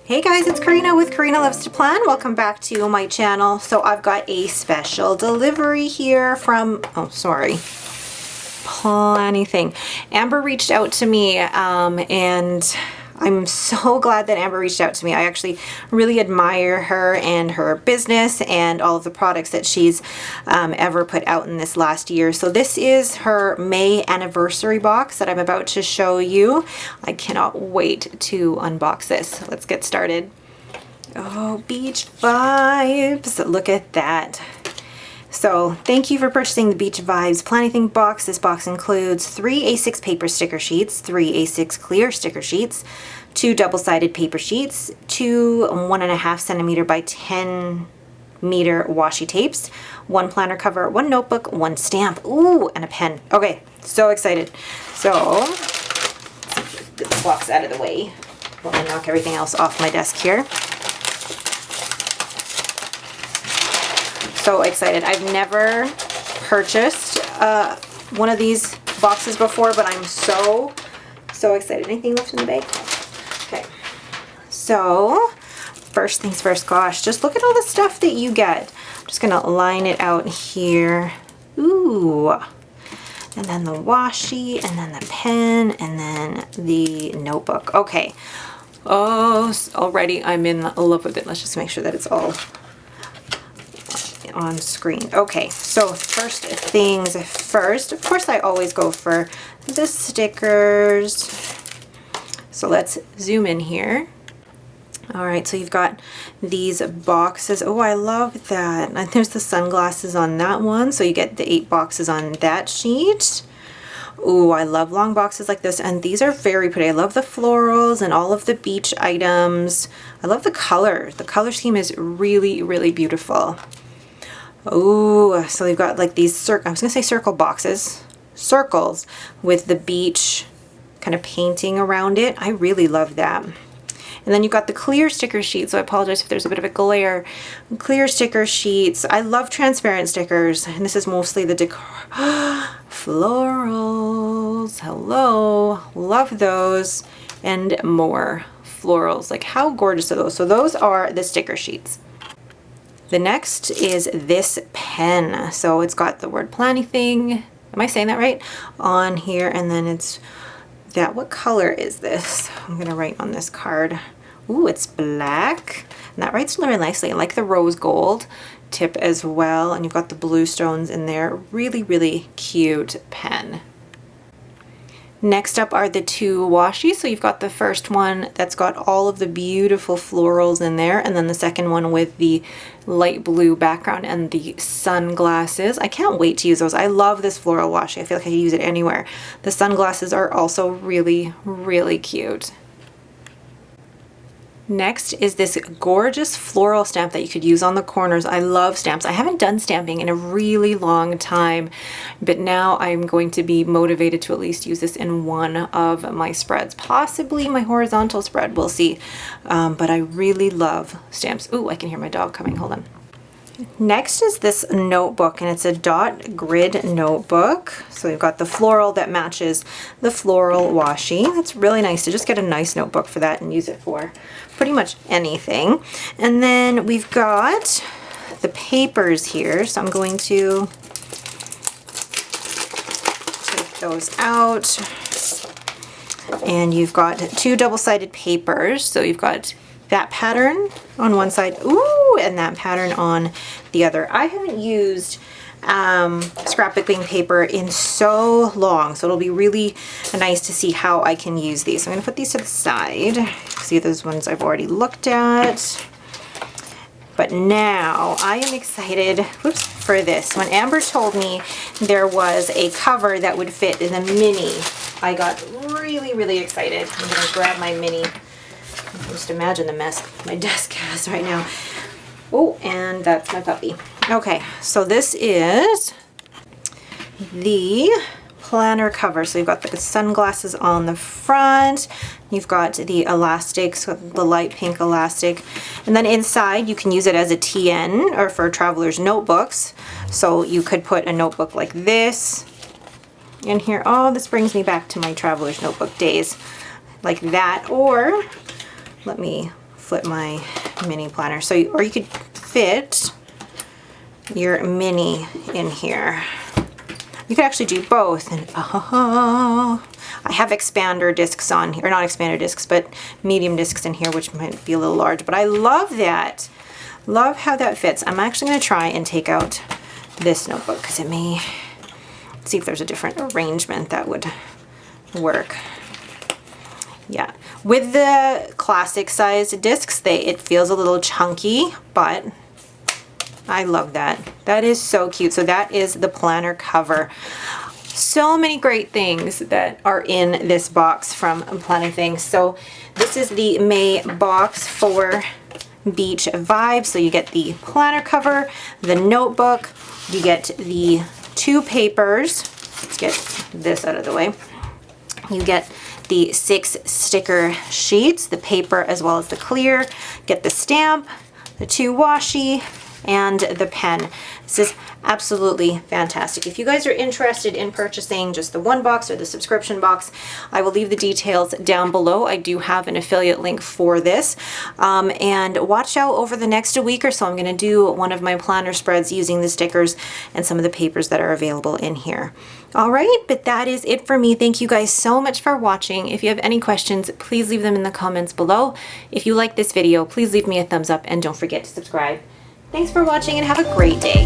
Hey guys, it's Karina with Karina Loves to Plan. Welcome back to my channel. So I've got a special delivery here from, Planything. Amber reached out to me and I'm so glad that Amber reached out to me. I actually really admire her and her business and all of the products that she's ever put out in this last year. So this is her May anniversary box that I'm about to show you. I cannot wait to unbox this. Let's get started. Oh, beach vibes. Look at that. So thank you for purchasing the Beach Vibes Planything box. This box includes 3 A6 paper sticker sheets, 3 A6 clear sticker sheets, 2 double-sided paper sheets, 2 1.5 centimeter by 10 meter washi tapes, 1 planner cover, 1 notebook, 1 stamp, ooh, and a pen. Okay, so excited. So let's get the box out of the way while I knock everything else off my desk here. So excited. I've never purchased one of these boxes before, but I'm so excited. Anything left in the bag? Okay. So first things first, gosh, just look at all the stuff that you get. I'm just gonna line it out here. Ooh. And then the washi, and then the pen, and then the notebook. Okay. Oh, already I'm in love with it. Let's just make sure that it's all on screen. Okay, so first things first, of course I always go for the stickers. So let's zoom in here. All right, so you've got these boxes. Oh, I love that. And there's the sunglasses on that one. So you get the 8 boxes on that sheet. Oh, I love long boxes like this, and these are very pretty. I love the florals and all of the beach items. I love the color. The color scheme is really, really beautiful. Oh, so they've got like these I was gonna say circle boxes, circles with the beach kind of painting around it. I really love that. And then you've got the clear sticker sheets. So I apologize if there's a bit of a glare. Clear sticker sheets. I love transparent stickers, and this is mostly the decor. Florals. Hello, love those, and more florals. Like, how gorgeous are those? So those are the sticker sheets. The next is this pen. So it's got the word Planything, am I saying that right, on here, and then it's that, what color is this? I'm gonna write on this card. Ooh, it's black, and that writes really nicely. I like the rose gold tip as well, and you've got the blue stones in there. Really, really cute pen. Next up are the 2 washi. So you've got the first one that's got all of the beautiful florals in there, and then the second one with the light blue background and the sunglasses. I can't wait to use those. I love this floral washi. I feel like I could use it anywhere. The sunglasses are also really, really cute. Next is this gorgeous floral stamp that you could use on the corners. I love stamps. I haven't done stamping in a really long time, but now I'm going to be motivated to at least use this in one of my spreads, possibly my horizontal spread, we'll see. But I really love stamps. Ooh, I can hear my dog coming, hold on. Next is this notebook, and it's a dot grid notebook. So you've got the floral that matches the floral washi. That's really nice to just get a nice notebook for that and use it for pretty much anything. And then we've got the papers here. So I'm going to take those out. And you've got 2 double-sided papers. So you've got that pattern on one side, ooh, and that pattern on the other. I haven't used scrapbooking paper in so long, so it'll be really nice to see how I can use these. So I'm gonna put these to the side. See, those ones I've already looked at. But now I am excited, whoops, for this. When Amber told me there was a cover that would fit in the mini, I got really, really excited. I'm gonna grab my mini. Just imagine the mess my desk has right now. Oh, and that's my puppy. Okay, so this is the planner cover. So you've got the sunglasses on the front, you've got the elastic, so the light pink elastic, and then inside you can use it as a TN or for traveler's notebooks. So you could put a notebook like this in here. Oh, this brings me back to my traveler's notebook days, like that. Or let me flip my mini planner. So, or you could fit your mini in here. You could actually do both. And I have expander discs on here, or not expander discs, but medium discs in here, which might be a little large, but I love that. Love how that fits. I'm actually going to try and take out this notebook because it may, see if there's a different arrangement that would work. Yeah, with the classic size discs, it feels a little chunky, but I love that. That is so cute. So that is the planner cover. So many great things that are in this box from Planything. So this is the May box for Beach Vibe. So you get the planner cover, the notebook, you get the 2 papers. Let's get this out of the way. You get the 6 sticker sheets, the paper as well as the clear, get the stamp, the 2 washi, and the pen. This is absolutely fantastic. If you guys are interested in purchasing just the 1 box or the subscription box, I will leave the details down below. I do have an affiliate link for this. And watch out over the next week or so. I'm going to do one of my planner spreads using the stickers and some of the papers that are available in here. All right, but that is it for me. Thank you guys so much for watching. If you have any questions, please leave them in the comments below. If you like this video, please leave me a thumbs up and don't forget to subscribe. Thanks for watching and have a great day.